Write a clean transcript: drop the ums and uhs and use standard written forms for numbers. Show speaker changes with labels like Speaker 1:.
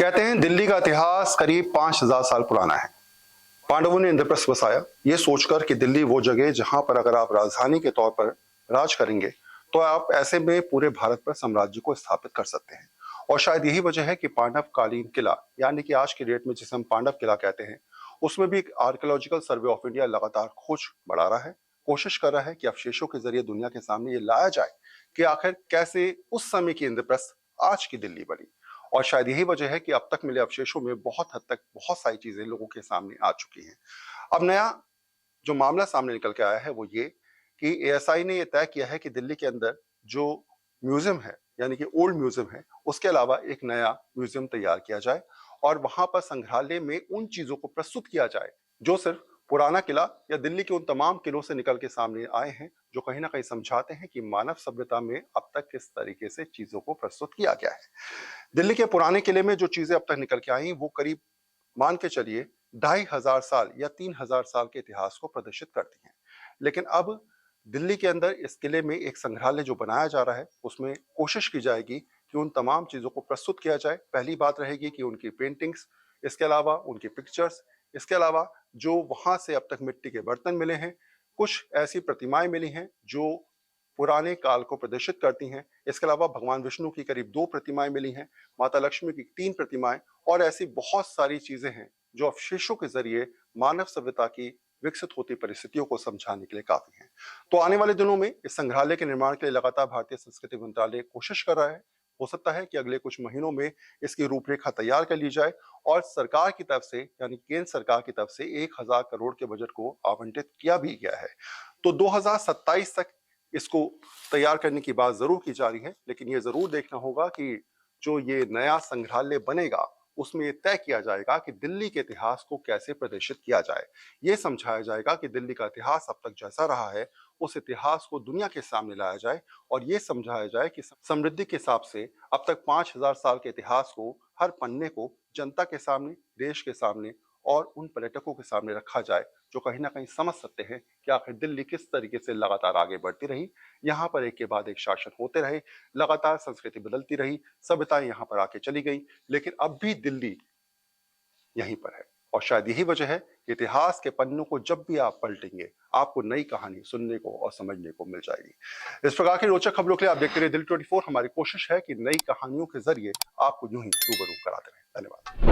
Speaker 1: कहते हैं दिल्ली का इतिहास करीब 5000 साल पुराना है। पांडवों ने इंद्रप्रस्थ बसाया, ये सोचकर कि दिल्ली वो जगह जहां पर अगर आप राजधानी के तौर पर राज करेंगे तो आप ऐसे में पूरे भारत पर साम्राज्य को स्थापित कर सकते हैं। और शायद यही वजह है कि पांडव कालीन किला, यानी कि आज की डेट में जिसे हम पांडव किला कहते हैं, उसमें भी आर्कियोलॉजिकल सर्वे ऑफ इंडिया लगातार खोज बढ़ा रहा है, कोशिश कर रहा है कि अवशेषों के जरिए दुनिया के सामने ये लाया जाए कि आखिर कैसे उस समय की इंद्रप्रस्थ आज की दिल्ली बनी। और शायद यही वजह है कि अब तक मिले अवशेषों में बहुत हद तक बहुत सारी चीजें लोगों के सामने आ चुकी हैं। अब नया जो मामला सामने निकल के आया है वो ये कि एएसआई ने यह तय किया है कि दिल्ली के अंदर जो म्यूजियम है, यानी कि ओल्ड म्यूजियम है, उसके अलावा एक नया म्यूजियम तैयार किया जाए और वहां पर संग्रहालय में उन चीजों को प्रस्तुत किया जाए जो सिर्फ पुराना किला या दिल्ली के उन तमाम किलों से निकल के सामने आए हैं, जो कहीं ना कहीं समझाते हैं कि मानव सभ्यता में अब तक किस तरीके से चीजों को प्रस्तुत किया गया है। दिल्ली के पुराने किले में जो चीजें अब तक निकल के आई वो करीब मान के चलिए 2500 साल या 3000 साल के इतिहास को प्रदर्शित करती हैं। लेकिन अब दिल्ली के अंदर इस किले में एक संग्रहालय जो बनाया जा रहा है उसमें कोशिश की जाएगी कि उन तमाम चीजों को प्रस्तुत किया जाए। पहली बात रहेगी कि उनकी पेंटिंग्स, इसके अलावा उनकी पिक्चर्स, इसके अलावा जो वहां से अब तक मिट्टी के बर्तन मिले हैं, कुछ ऐसी प्रतिमाएं मिली हैं जो पुराने काल को प्रदर्शित करती हैं। इसके अलावा भगवान विष्णु की करीब 2 प्रतिमाएं मिली हैं, माता लक्ष्मी की 3 प्रतिमाएं और ऐसी बहुत सारी चीजें हैं जो अवशेषों के जरिए मानव सभ्यता की विकसित होती परिस्थितियों को समझाने के लिए काफी हैं। तो आने वाले दिनों में इस संग्रहालय के निर्माण के लिए लगातार भारतीय संस्कृति मंत्रालय कोशिश कर रहा है। हो सकता है कि अगले कुछ महीनों में इसकी रूपरेखा तैयार कर ली जाए और सरकार की तरफ से, यानी केंद्र सरकार की तरफ से 1000 करोड़ के बजट को आवंटित किया भी गया है। तो 2027 तक इसको तैयार करने की बात जरूर की जा रही है, लेकिन ये जरूर देखना होगा कि जो ये नया संग्रहालय बनेगा उसमें ये तय किया जाएगा कि दिल्ली के इतिहास को कैसे प्रदर्शित किया जाए। ये समझाया जाएगा कि दिल्ली का इतिहास अब तक जैसा रहा है उस इतिहास को दुनिया के सामने लाया जाए और ये समझाया जाए कि समृद्धि के हिसाब से अब तक 5000 साल के इतिहास को, हर पन्ने को जनता के सामने, देश के सामने और उन पर्यटकों के सामने रखा जाए जो कहीं ना कहीं समझ सकते हैं कि आखिर दिल्ली किस तरीके से लगातार आगे बढ़ती रही, यहाँ पर एक के बाद एक शासन होते रहे, लगातार संस्कृति बदलती रही, सभ्यताएं यहाँ पर आके चली गई, लेकिन अब भी दिल्ली यहीं पर है। और शायद यही वजह है कि इतिहास के पन्नों को जब भी आप पलटेंगे आपको नई कहानी सुनने को और समझने को मिल जाएगी। इस प्रकार की रोचक खबरों के लिए आप देखते रहिए दिल्ली 24। हमारी कोशिश है कि नई कहानियों के जरिए आपको यूं ही रूबरू कराते रहे। धन्यवाद।